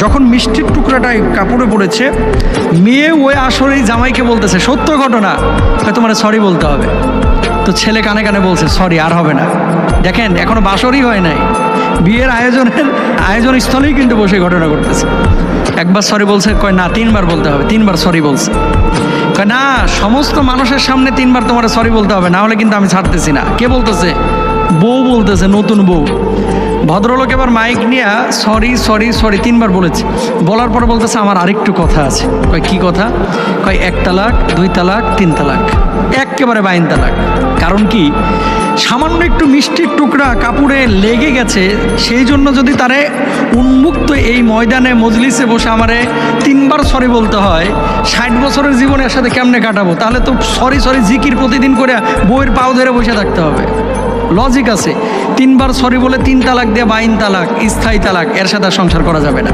যখন মিষ্টির টুকরাটাই কাপড়ে পড়েছে, মেয়ে ওই আসরেই জামাইকে বলতেছে, সত্য ঘটনা, তোমার সরি বলতে হবে। তো ছেলে কানে কানে বলছে, সরি আর হবে না। দেখেন এখনো বাসরই হয় নাই, বিয়ের আয়োজন স্থলেই কিন্তু বসে ঘটনা করতেছে। একবার সরি বলছে, কয় না 3 বার বলতে হবে। 3 বার সরি বলছে, কয় না সমস্ত মানুষের সামনে 3 বার তোমার সরি বলতে হবে, না হলে কিন্তু আমি ছাড়তেছি না। কে বলতেছে? বউ বলতেছে, নতুন বউ। ভদ্রলোক এবার মাইক নিয়ে সরি সরি সরি 3 বার বলেছে। বলার পরে বলতেছে, আমার আরেকটু কথা আছে। কয় কি কথা? কয় 1 তালাক, 2 তালাক, 3 তালাক, একেবারে 22 তালাক। কারণ কি? সামান্য একটু মিষ্টির টুকরা কাপড়ে লেগে গেছে, সেই জন্য যদি তারে উন্মুক্ত এই ময়দানে মজলিসে বসে আমারে 3 বার সরি বলতে হয়, 60 বছরের জীবনে এর সাথে কেমনে কাটাবো? তাহলে তো সরি সরি জিকির প্রতিদিন করে বউয়ের পাও ধরে বসে থাকতে হবে। লজিক আছে। 3 বার সরি বলে 3 তালাক দিয়ে 22 তালাক, স্থায়ী তালাক, এর সাথে সংসার করা যাবে না।